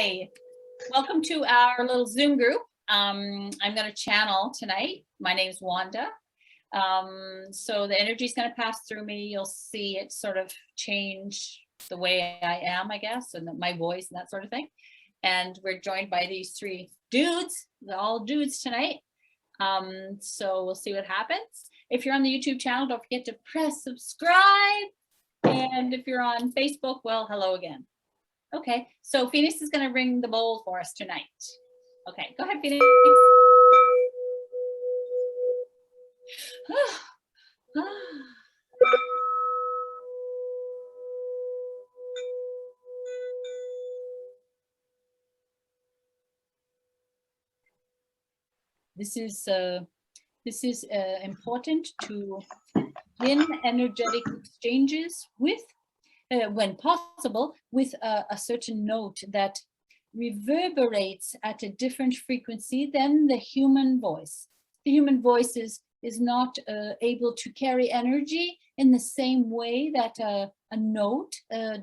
Hi, welcome to our little Zoom group. I'm going to channel tonight. My name's Wanda. So the energy is going to pass through me. You'll see it sort of change the way I am, I guess, and my voice and that sort of thing. And we're joined by these three dudes, they're all dudes tonight. So we'll see what happens. If you're on the YouTube channel, don't forget to press subscribe. And if you're on Facebook, well, hello again. Okay, so Phoenix is going to ring the bowl for us tonight. Okay, go ahead, Phoenix. This is important to begin energetic exchanges with, when possible, with a certain note that reverberates at a different frequency than the human voice. The human voice is not able to carry energy in the same way that a note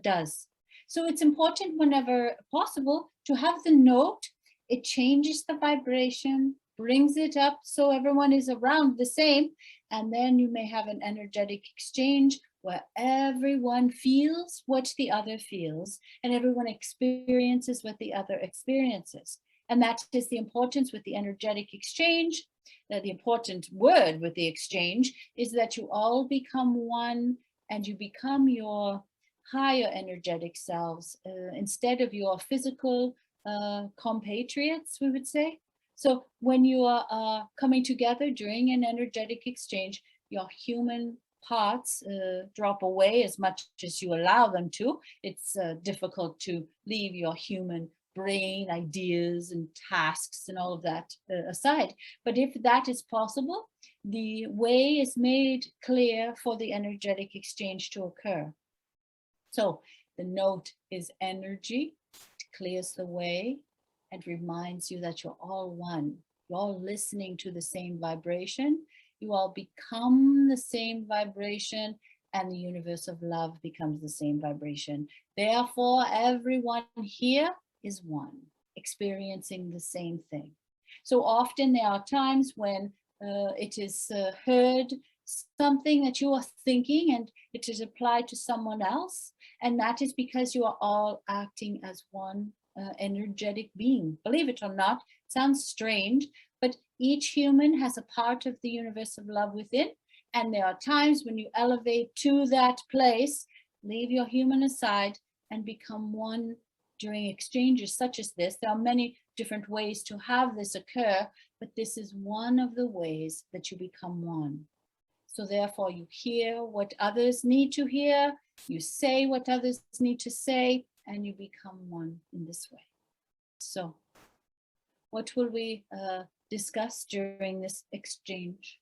does. So it's important whenever possible to have the note. It changes the vibration, brings it up so everyone is around the same, and then you may have an energetic exchange where everyone feels what the other feels and everyone experiences what the other experiences. And that is the importance with the energetic exchange. The important word with the exchange is that you all become one and you become your higher energetic selves instead of your physical compatriots, we would say. So when you are coming together during an energetic exchange, your human parts drop away as much as you allow them to. It's difficult to leave your human brain, ideas and tasks and all of that aside. But if that is possible, the way is made clear for the energetic exchange to occur. So the note is energy. It clears the way and reminds you that you're all one. You're all listening to the same vibration. You all become the same vibration, and the universe of love becomes the same vibration. Therefore, everyone here is one, experiencing the same thing. So often there are times when it is heard something that you are thinking and it is applied to someone else, and that is because you are all acting as one energetic being. Believe it or not, it sounds strange, but each human has a part of the universe of love within, and there are times when you elevate to that place, leave your human aside and become one during exchanges such as this. There are many different ways to have this occur, but this is one of the ways that you become one. So therefore you hear what others need to hear, you say what others need to say, and you become one in this way. So what will we discuss during this exchange?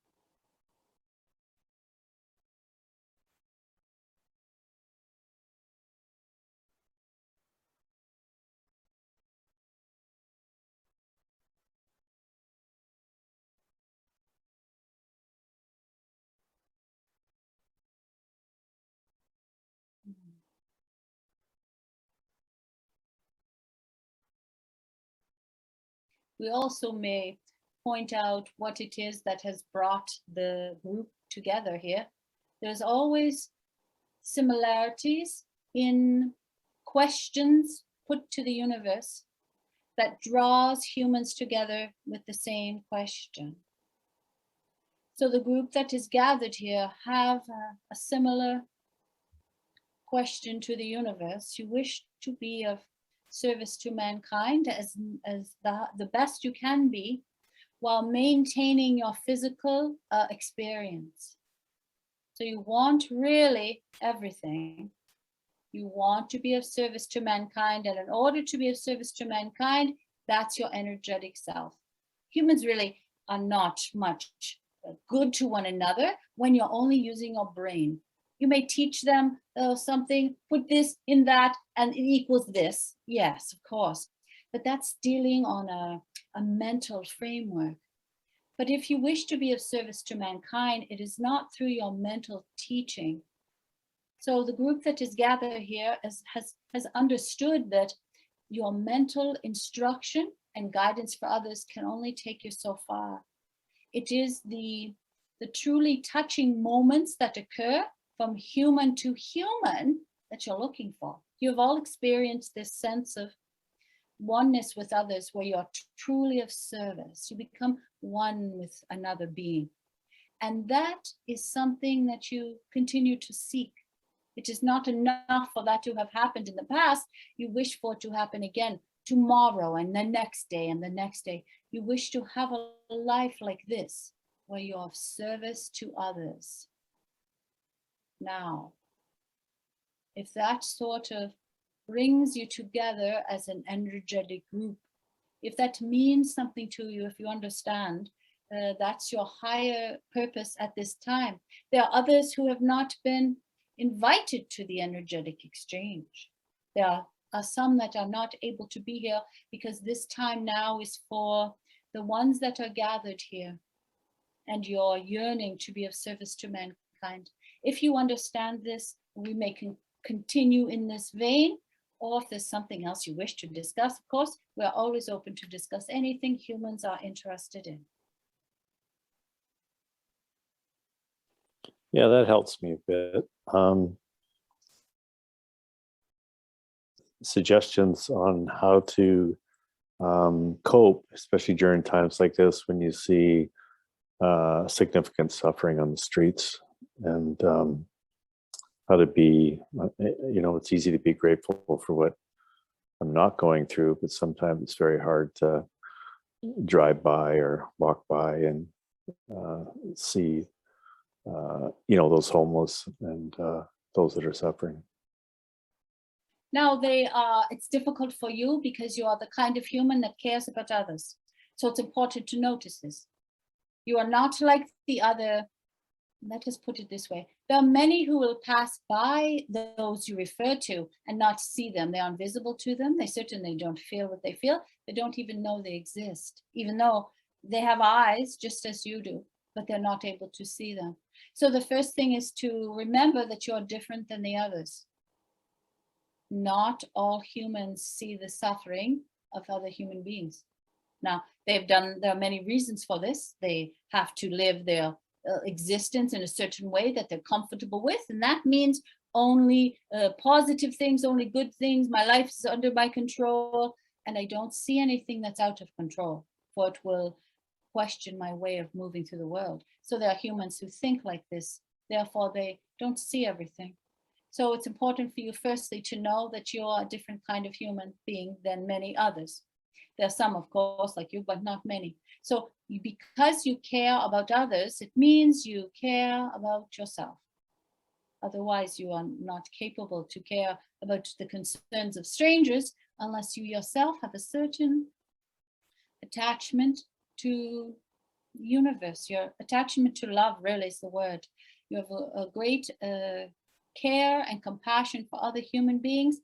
We also may point out what it is that has brought the group together here. There's always similarities in questions put to the universe that draws humans together with the same question. So the group that is gathered here have a similar question to the universe. You wish to be of service to mankind as the best you can be while maintaining your physical experience. So you want really everything. You want to be of service to mankind, and in order to be of service to mankind, that's your energetic self. Humans really are not much good to one another when you're only using your brain. You may teach them something, put this in that, and it equals this. Yes, of course. But that's dealing on a mental framework. But if you wish to be of service to mankind, it is not through your mental teaching. So the group that is gathered here has understood that your mental instruction and guidance for others can only take you so far. It is the truly touching moments that occur from human to human that you're looking for. You've all experienced this sense of oneness with others where you're truly of service. You become one with another being. And that is something that you continue to seek. It is not enough for that to have happened in the past. You wish for it to happen again tomorrow and the next day and the next day. You wish to have a life like this, where you're of service to others. Now, if that sort of brings you together as an energetic group, if that means something to you, if you understand, that's your higher purpose at this time. There are others who have not been invited to the energetic exchange. There are some that are not able to be here because this time now is for the ones that are gathered here and you're yearning to be of service to mankind. If you understand this, we may continue in this vein, or if there's something else you wish to discuss, of course, we're always open to discuss anything humans are interested in. Yeah, that helps me a bit. Suggestions on how to cope, especially during times like this when you see significant suffering on the streets, and how to be, it's easy to be grateful for what I'm not going through, but sometimes it's very hard to drive by or walk by and see those homeless and those that are suffering. Now it's difficult for you because you are the kind of human that cares about others. So it's important to notice this. You are not like the other, let us put it this way. There are many who will pass by those you refer to and not see them. They are invisible to them. They certainly don't feel what they feel. They don't even know they exist, even though they have eyes just as you do, but they're not able to see them. So the first thing is to remember that you're different than the others. Not all humans see the suffering of other human beings. Now, there are many reasons for this. They have to live their existence in a certain way that they're comfortable with, and that means only positive things, only good things. My life is under my control, and I don't see anything that's out of control, for it will question my way of moving through the world. So there are humans who think like this, therefore they don't see everything. So it's important for you firstly to know that you're a different kind of human being than many others. There are some, of course, like you, but not many. So because you care about others, it means you care about yourself. Otherwise, you are not capable to care about the concerns of strangers unless you yourself have a certain attachment to the universe. Your attachment to love really is the word. You have a great care and compassion for other human beings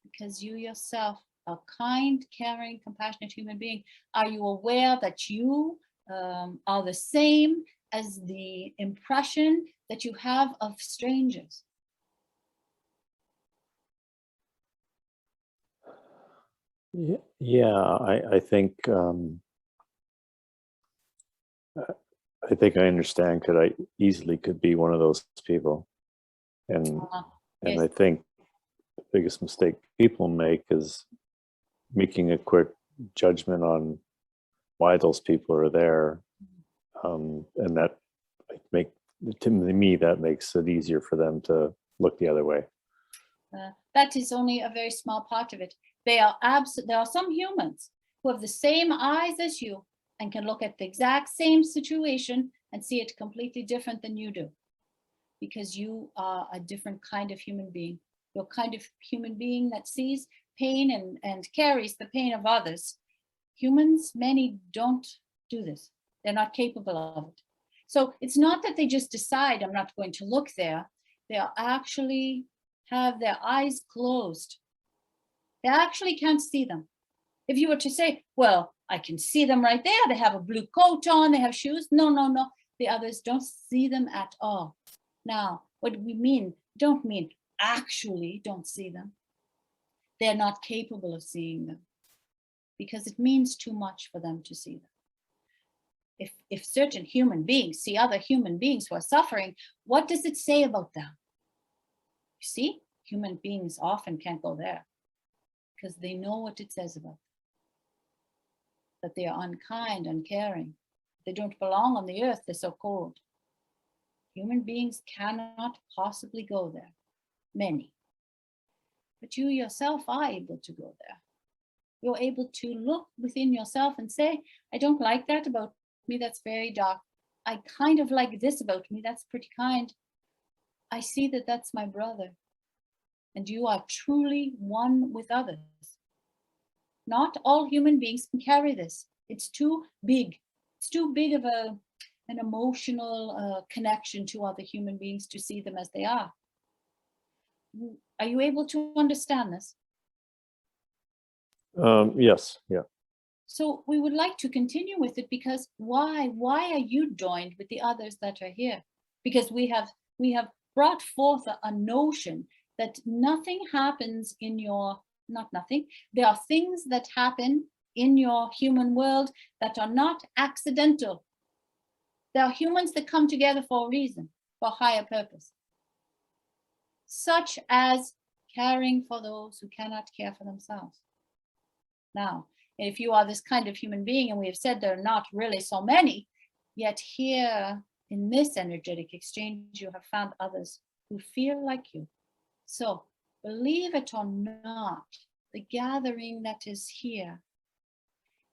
because you yourself are kind, caring, compassionate human being. Are you aware that you are the same as the impression that you have of strangers? Yeah, I think I understand, because I easily could be one of those people, and Yes. I think the biggest mistake people make is making a quick judgment on why those people are there, and that to me that makes it easier for them to look the other way. That is only a very small part of it. There are some humans who have the same eyes as you and can look at the exact same situation and see it completely different than you do, because you are a different kind of human being. You're a kind of human being that sees pain and carries the pain of others. Humans, many don't do this. They're not capable of it. So it's not that they just decide, I'm not going to look there. They actually have their eyes closed. They actually can't see them. If you were to say, well, I can see them right there. They have a blue coat on, they have shoes. No. The others don't see them at all. Now, what we mean, don't mean actually don't see them. they're not capable of seeing them because it means too much for them to see them. If certain human beings see other human beings who are suffering, what does it say about them? You see, human beings often can't go there because they know what it says about them. That they are unkind, uncaring. They don't belong on the earth, they're so cold. Human beings cannot possibly go there, many. But you yourself are able to go there. You're able to look within yourself and say, I don't like that about me, that's very dark. I kind of like this about me, that's pretty kind. I see that that's my brother. And you are truly one with others. Not all human beings can carry this. It's too big. It's too big of an emotional connection to other human beings to see them as they are. Are you able to understand this? Yes, yeah. So we would like to continue with it because why are you joined with the others that are here? Because we have brought forth a notion that nothing happens in your, not nothing, there are things that happen in your human world that are not accidental. There are humans that come together for a reason, for a higher purpose, such as caring for those who cannot care for themselves. Now, if you are this kind of human being, and we have said there are not really so many, yet here in this energetic exchange, you have found others who feel like you. So believe it or not, the gathering that is here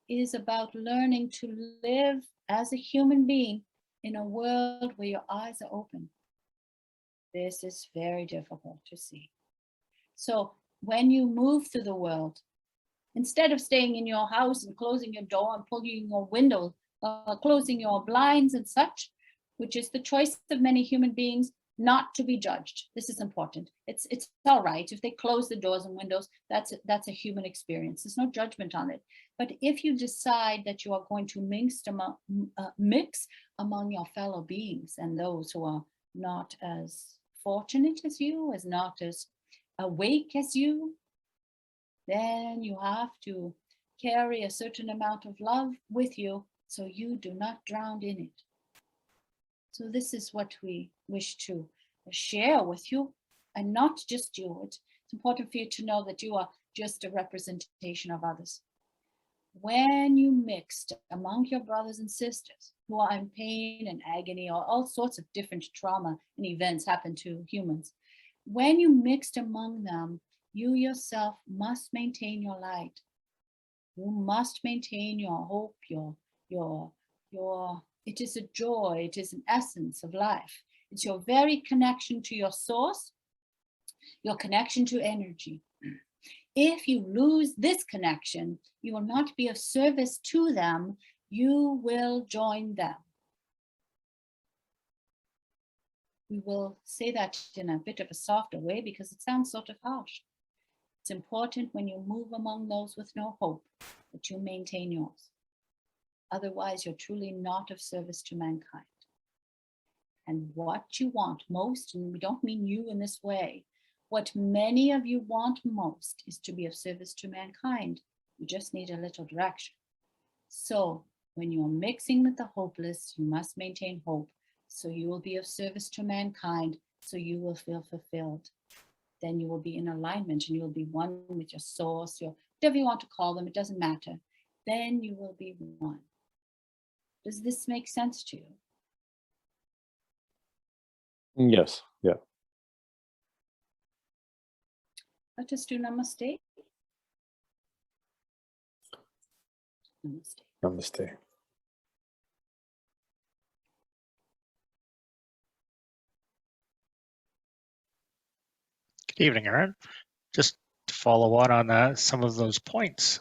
is about learning to live as a human being in a world where your eyes are open. This is very difficult to see. So when you move through the world, instead of staying in your house and closing your door and pulling your window, closing your blinds and such, which is the choice of many human beings not to be judged. This is important. It's all right if they close the doors and windows. That's a human experience. There's no judgment on it. But if you decide that you are going to mix among your fellow beings and those who are not as fortunate as you, as not as awake as you, then you have to carry a certain amount of love with you so you do not drown in it. So this is what we wish to share with you, and not just you. It's important for you to know that you are just a representation of others. When you mixed among your brothers and sisters who are in pain and agony, or all sorts of different trauma and events happen to humans, when you mixed among them, you yourself must maintain your light. You must maintain your hope, it is a joy, it is an essence of life. It's your very connection to your source, your connection to energy. If you lose this connection, you will not be of service to them, you will join them. We will say that in a bit of a softer way because it sounds sort of harsh. It's important when you move among those with no hope that you maintain yours. Otherwise, you're truly not of service to mankind. And what you want most, and we don't mean you in this way, what many of you want most is to be of service to mankind. You just need a little direction. So when you're mixing with the hopeless, you must maintain hope. So you will be of service to mankind, so you will feel fulfilled. Then you will be in alignment and you will be one with your source, your whatever you want to call them, it doesn't matter. Then you will be one. Does this make sense to you? Yes, yeah. Let us do namaste. Namaste. Namaste. Good evening, Aaron. Just to follow on some of those points.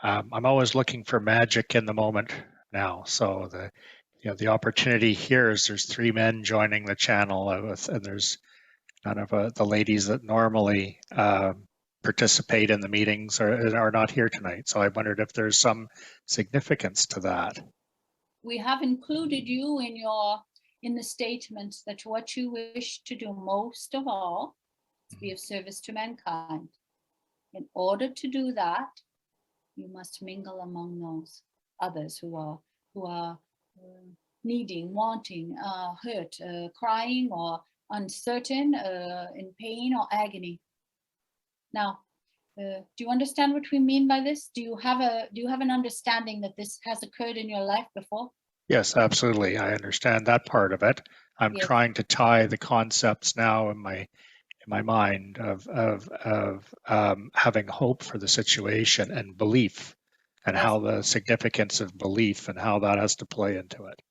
I'm always looking for magic in the moment now. So the opportunity here is there's 3 men joining the channel, and there's none of the ladies that normally participate in the meetings are not here tonight. So I wondered if there's some significance to that. We have included you in the statement that what you wish to do most of all to be of service to mankind. In order to do that, you must mingle among those others who are needing, wanting, hurt, crying, or uncertain, in pain or agony. Now, do you understand what we mean by this? Do you have an understanding that this has occurred in your life before? Yes, absolutely. I understand that part of it. I'm Yes. trying to tie the concepts now in my mind of having hope for the situation and belief, and Yes. how the significance of belief and how that has to play into it.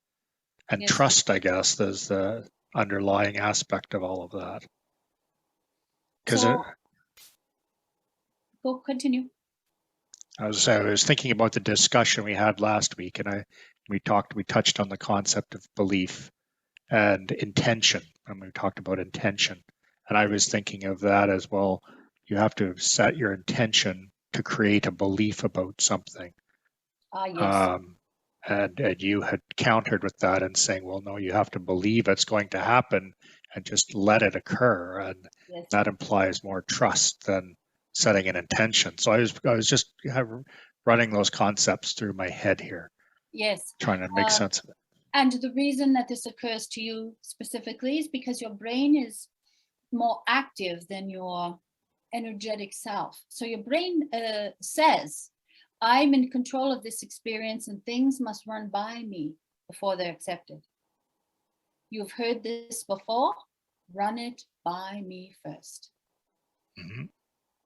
And Yes. trust, I guess, is the underlying aspect of all of that. Because So, go continue. I was thinking about the discussion we had last week, and we touched on the concept of belief and intention, and we talked about intention. And I was thinking of that as well. You have to set your intention to create a belief about something. Yes. And you had countered with that and saying, well, no, you have to believe it's going to happen and just let it occur. And Yes. that implies more trust than setting an intention. So I was just running those concepts through my head here. Yes. Trying to make sense of it. And the reason that this occurs to you specifically is because your brain is more active than your energetic self. So your brain says, I'm in control of this experience and things must run by me before they're accepted. You've heard this before, run it by me first. Mm-hmm.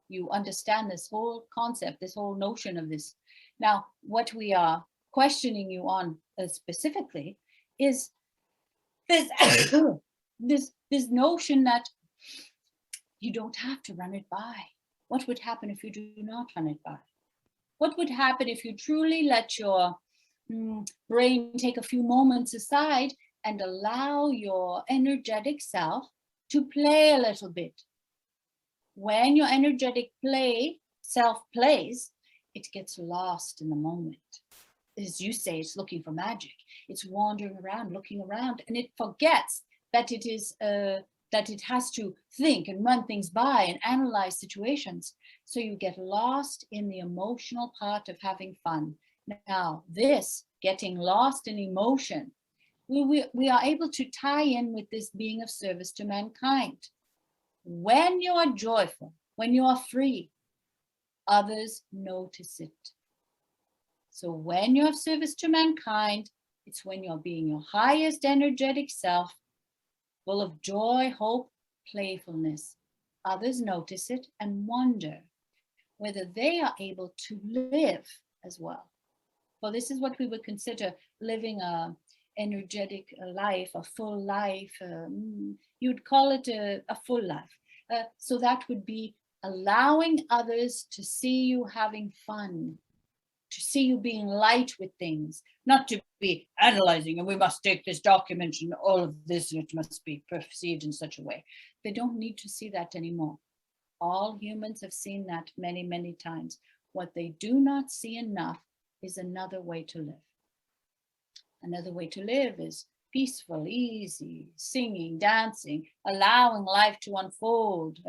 You understand this whole concept, this whole notion of this. Now, what we are questioning you on specifically is this, this notion that you don't have to run it by. What would happen if you do not run it by? What would happen if you truly let your brain take a few moments aside and allow your energetic self to play a little bit? When your energetic self plays, it gets lost in the moment. As you say, it's looking for magic. It's wandering around, looking around, and it forgets that it is that it has to think and run things by and analyze situations. So you get lost in the emotional part of having fun. Now, this getting lost in emotion, we are able to tie in with this being of service to mankind. When you are joyful, when you are free, others notice it. So when you're of service to mankind, it's when you're being your highest energetic self, full of joy, hope, playfulness. Others notice it and wonder whether they are able to live as well. Well, this is what we would consider living a energetic life, a full life. You'd call it a full life. So that would be allowing others to see you having fun, to see you being light with things, not to be analyzing, and we must take this document and all of this, and it must be perceived in such a way. They don't need to see that anymore. All humans have seen that many, many times. What they do not see enough is another way to live. Another way to live is peaceful, easy, singing, dancing, allowing life to unfold,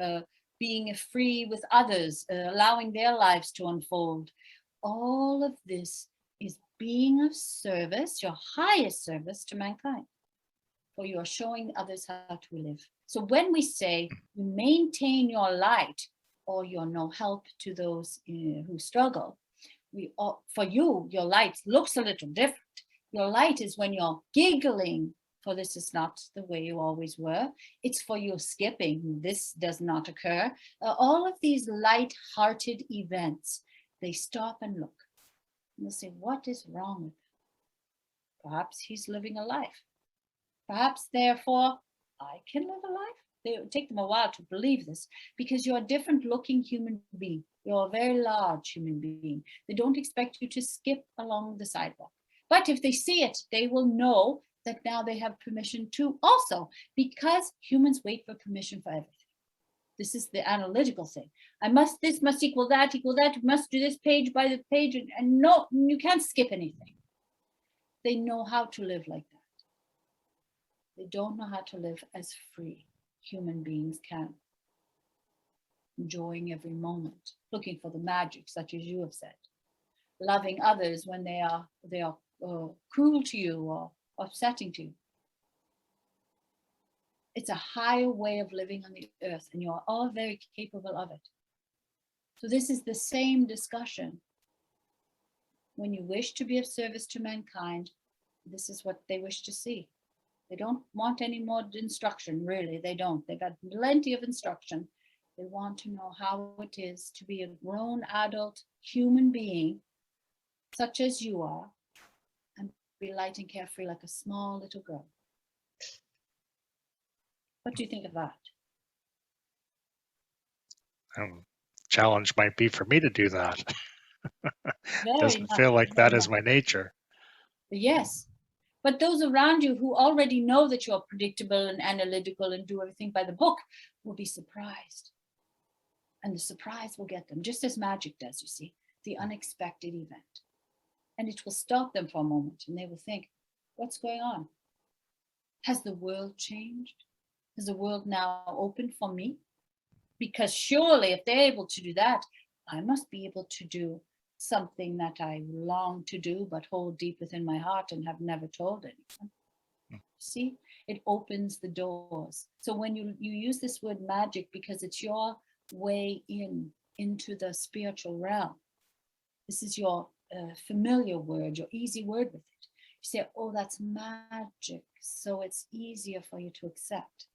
being free with others, allowing their lives to unfold. All of this is being of service, your highest service to mankind. For you are showing others how to live. So when we say you maintain your light, or you're no help to those who struggle, for you, your light looks a little different. Your light is when you're giggling, for this is not the way you always were. It's for you skipping, this does not occur. All of these light-hearted events, they stop and look. And they say, what is wrong with him? Perhaps he's living a life. Perhaps, therefore, I can live a life. It will take them a while to believe this, because you're a different looking human being. You're a very large human being. They don't expect you to skip along the sidewalk. But if they see it, they will know that now they have permission to also, because humans wait for permission for everything. This is the analytical thing. This must equal that, must do this page by the page, and no, you can't skip anything. They know how to live like that. They don't know how to live as free human beings can. enjoying every moment, looking for the magic, such as you have said, loving others when they are cruel to you or upsetting to you. It's a higher way of living on the earth, and you are all very capable of it. So this is the same discussion. When you wish to be of service to mankind, this is what they wish to see. They don't want any more instruction, really. They don't. They've got plenty of instruction. They want to know how it is to be a grown adult human being, such as you are, and be light and carefree like a small little girl. What do you think of that? Challenge might be for me to do that. Doesn't Much, feel like that very is my nature. Yes. But those around you who already know that you're predictable and analytical and do everything by the book will be surprised. And the surprise will get them, just as magic does, you see, the unexpected event. And it will stop them for a moment, and they will think, what's going on? Has the world changed? Is the world now open for me? Because surely if they're able to do that, I must be able to do something that I long to do, but hold deep within my heart and have never told anyone. See, it opens the doors. So when you use this word magic, because it's your way into the spiritual realm, this is your familiar word, your easy word with it. You say, oh, that's magic. So it's easier for you to accept.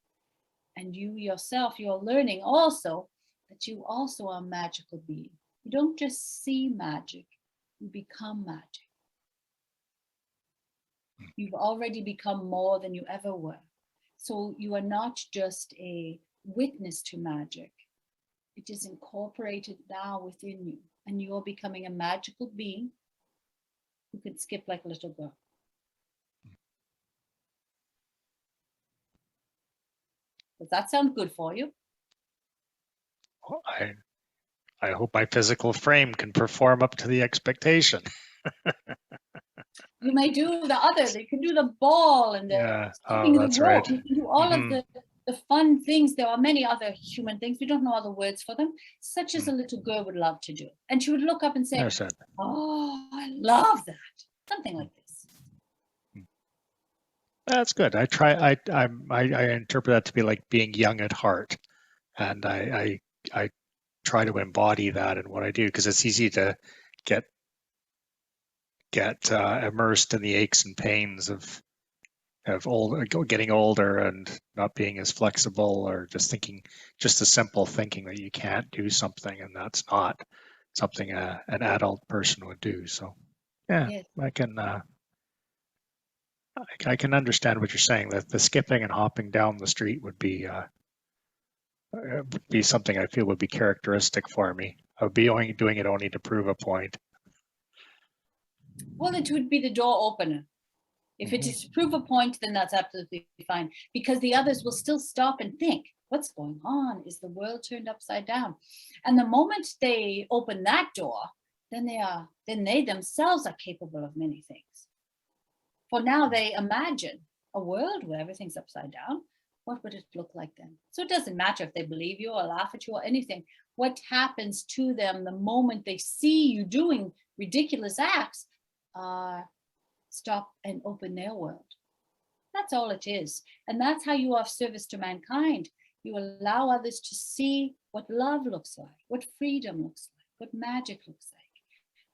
And you yourself, you're learning also that you also are a magical being. You don't just see magic, you become magic. You've already become more than you ever were. So you are not just a witness to magic. It is incorporated now within you. And you're becoming a magical being who can skip like a little girl. Does that sound good for you? Well, I hope my physical frame can perform up to the expectation. You may do the others. You can do the ball and the skipping that's the rope. right. You can do all of the fun things. There are many other human things. We don't know other words for them, such as a little girl would love to do. And she would look up and say, oh, I love that. Something like this. That's good. I interpret that to be like being young at heart, and I try to embody that in what I do, because it's easy to get immersed in the aches and pains of getting older and not being as flexible, or just a simple thinking that you can't do something, and that's not something an adult person would do. So yeah, yes. I can understand what you're saying, that the skipping and hopping down the street would be something I feel would be characteristic for me. I would be doing it only to prove a point. Well, it would be the door opener. If it is to prove a point, then that's absolutely fine, because the others will still stop and think, what's going on? Is the world turned upside down? And the moment they open that door, then they themselves are capable of many things. For now, they imagine a world where everything's upside down. What would it look like then? So it doesn't matter if they believe you or laugh at you or anything. What happens to them the moment they see you doing ridiculous acts, stop and open their world. That's all it is. And that's how you are of service to mankind. You allow others to see what love looks like, what freedom looks like, what magic looks like.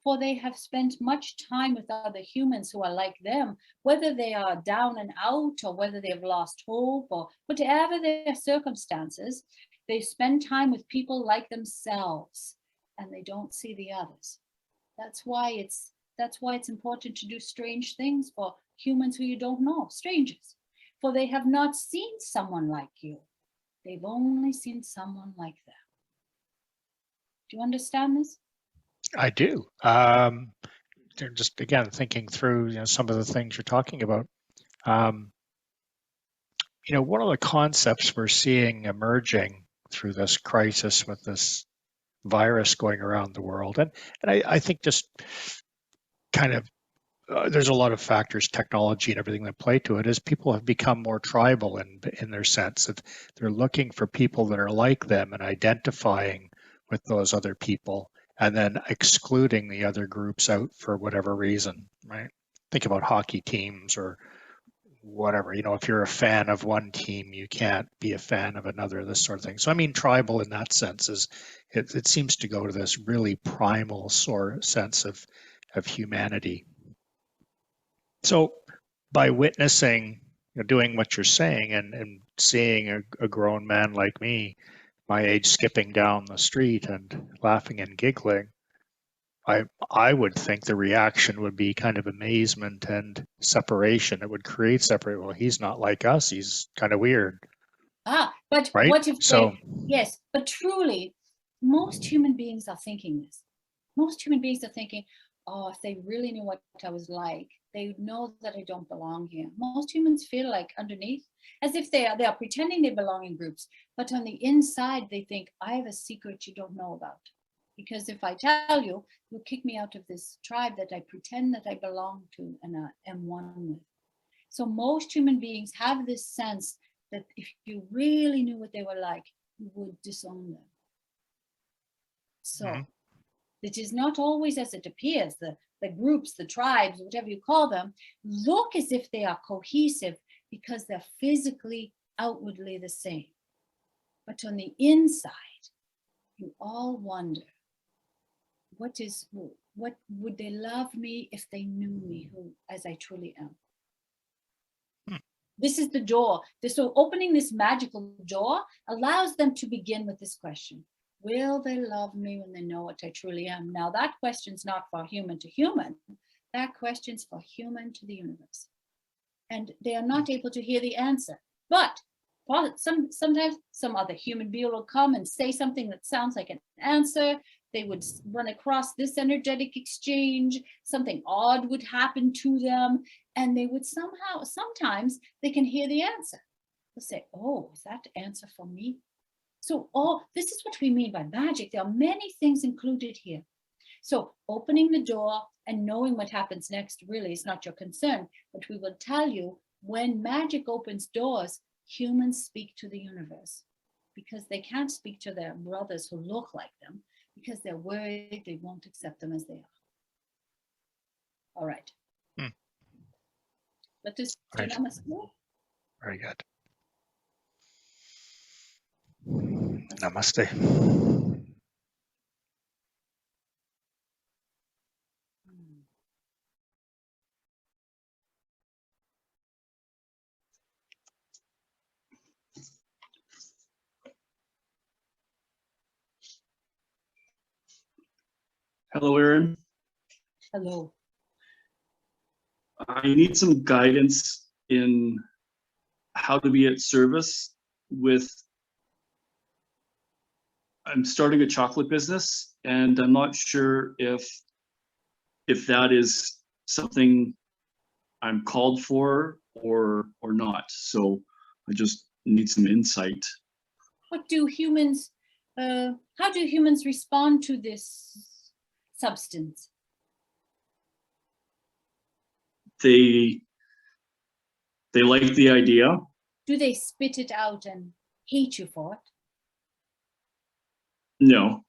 For they have spent much time with other humans who are like them, whether they are down and out or whether they have lost hope or whatever their circumstances, they spend time with people like themselves and they don't see the others. That's why it's important to do strange things for humans who you don't know, strangers, for they have not seen someone like you. They've only seen someone like them. Do you understand this? I do. Just again thinking through some of the things you're talking about. One of the concepts we're seeing emerging through this crisis with this virus going around the world, and I think just kind of there's a lot of factors, technology and everything that play to it, as people have become more tribal in their sense of they're looking for people that are like them and identifying with those other people and then excluding the other groups out for whatever reason, right? Think about hockey teams or whatever, you know, if you're a fan of one team, you can't be a fan of another, this sort of thing. So I mean, tribal in that sense is, it seems to go to this really primal sense of humanity. So by witnessing, you know, doing what you're saying and seeing a grown man like me, my age, skipping down the street and laughing and giggling, I would think the reaction would be kind of amazement and separation. It would create separate. Well, he's not like us. He's kind of weird. But right? what if So, yes, but truly, most human beings are thinking this. Most human beings are thinking, oh, if they really knew what I was like, they would know that I don't belong here. Most humans feel like underneath, as if they are pretending they belong in groups, but on the inside, they think, I have a secret you don't know about. Because if I tell you, you'll kick me out of this tribe that I pretend that I belong to and am one with. So most human beings have this sense that if you really knew what they were like, you would disown them. So it is not always as it appears. The groups, the tribes, whatever you call them, look as if they are cohesive because they're physically, outwardly the same. But on the inside, you all wonder, what would they love me if they knew me as I truly am? This is the door. So opening this magical door allows them to begin with this question. Will they love me when they know what I truly am? Now that question's not for human to human. That question's for human to the universe. And they are not able to hear the answer. But sometimes some other human being will come and say something that sounds like an answer. They would run across this energetic exchange. Something odd would happen to them. And they would sometimes they can hear the answer. They'll say, oh, is that answer for me? So this is what we mean by magic. There are many things included here. So opening the door and knowing what happens next really is not your concern, but we will tell you when magic opens doors, humans speak to the universe because they can't speak to their brothers who look like them because they're worried they won't accept them as they are. All right. Let us do namaste. Very good. Namaste. Hello, Aaron. Hello. I need some guidance in how to be at service with, I'm starting a chocolate business and I'm not sure if that is something I'm called for or not. So I just need some insight. What do humans, how do humans respond to this substance? They like the idea. Do they spit it out and hate you for it? No.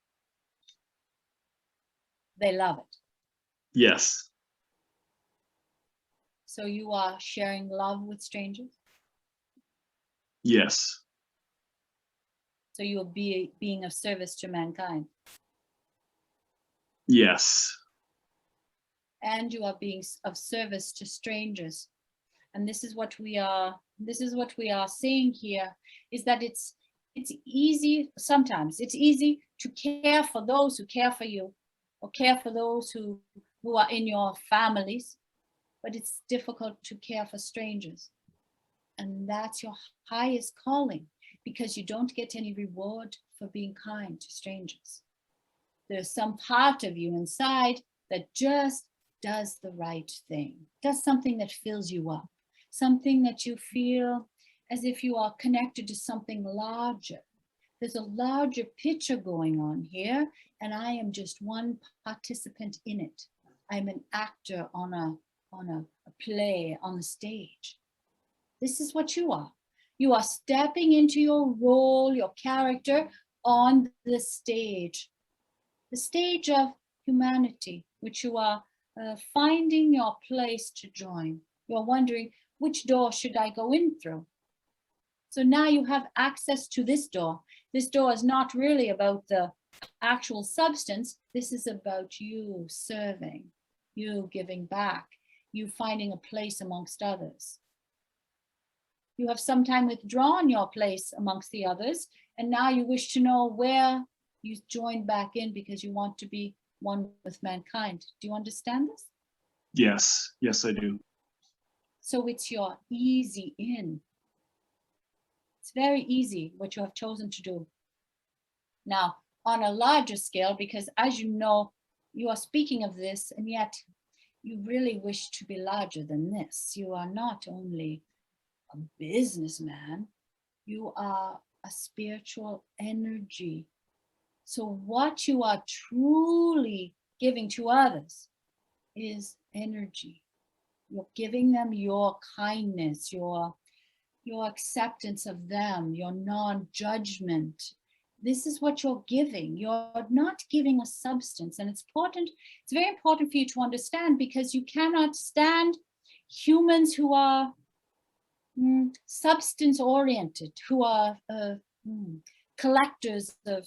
They love it. Yes. So you are sharing love with strangers? Yes. So you are being of service to mankind? Yes. And you are being of service to strangers. And this is what we are saying here, is that it's easy, sometimes it's easy to care for those who care for you, or care for those who are in your families, but it's difficult to care for strangers. And that's your highest calling, because you don't get any reward for being kind to strangers. There's some part of you inside that just does the right thing, does something that fills you up, something that you feel as if you are connected to something larger. There's a larger picture going on here, and I am just one participant in it. I'm an actor on on a play, on the stage. This is what you are. You are stepping into your role, your character on the stage of humanity, which you are finding your place to join. You're wondering, which door should I go in through? So now you have access to this door. This door is not really about the actual substance. This is about you serving, you giving back, you finding a place amongst others. You have sometime withdrawn your place amongst the others, and now you wish to know where you join back in because you want to be one with mankind. Do you understand this? Yes, yes, I do. So it's your easy in. It's very easy what you have chosen to do. Now, on a larger scale, because as you know, you are speaking of this, and yet you really wish to be larger than this. You are not only a businessman, you are a spiritual energy. So what you are truly giving to others is energy. You're giving them your kindness, your acceptance of them, your non-judgment. This is what you're giving. You're not giving a substance. And it's very important for you to understand, because you cannot stand humans who are substance oriented, who are collectors of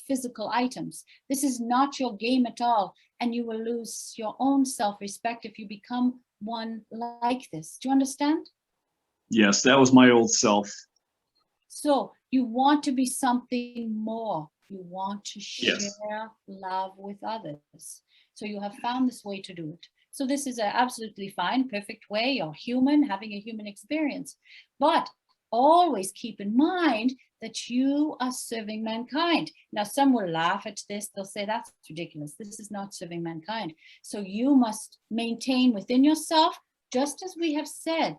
physical items. This is not your game at all. And you will lose your own self-respect if you become one like this. Do you understand? Yes, that was my old self. So you want to be something more. You want to share Yes. love with others. So you have found this way to do it. So this is an absolutely fine, perfect way. You're human, having a human experience. But always keep in mind that you are serving mankind. Now, some will laugh at this. They'll say, that's ridiculous. This is not serving mankind. So you must maintain within yourself, just as we have said,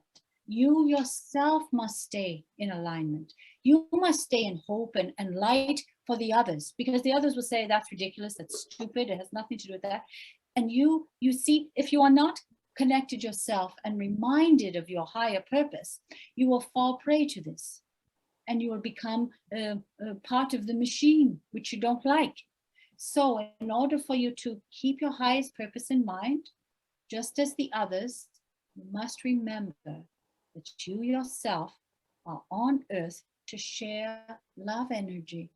you yourself must stay in alignment. You must stay in hope and light for the others, because the others will say, that's ridiculous, that's stupid, it has nothing to do with that. And you see, if you are not connected yourself and reminded of your higher purpose, you will fall prey to this. And you will become a part of the machine, which you don't like. So in order for you to keep your highest purpose in mind, just as the others, you must remember that you yourself are on earth to share love energy.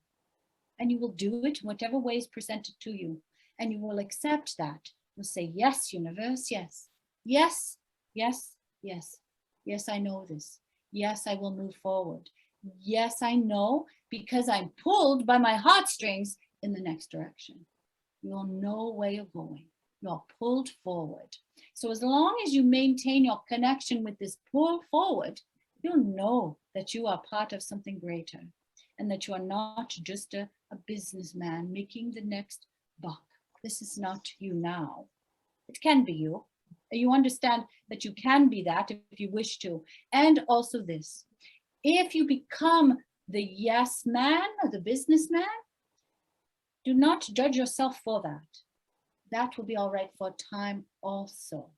And you will do it in whatever way is presented to you. And you will accept that. You'll say, yes, universe, yes. Yes, yes, yes. Yes, I know this. Yes, I will move forward. Yes, I know, because I'm pulled by my heartstrings in the next direction. You'll know where you're going. You're pulled forward. So as long as you maintain your connection with this pull forward, you'll know that you are part of something greater, and that you are not just a businessman making the next buck. This is not you now. It can be you. You understand that you can be that if you wish to. And also this, if you become the yes man or the businessman, do not judge yourself for that. That will be all right for a time also,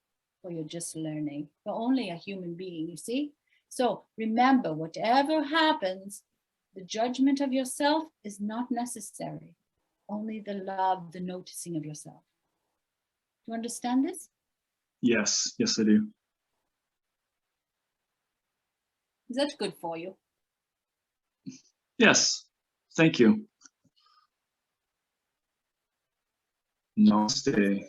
for you're just learning. You're only a human being, you see? So remember, whatever happens, the judgment of yourself is not necessary. Only the love, the noticing of yourself. Do you understand this? Yes, yes, I do. Is that good for you? Yes, thank you. Namaste.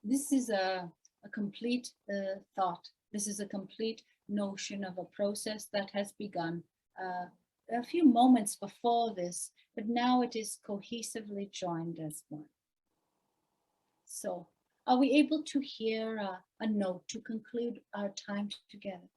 This is a complete thought. This is a complete notion of a process that has begun a few moments before this, but now it is cohesively joined as one. So are we able to hear a note to conclude our time together?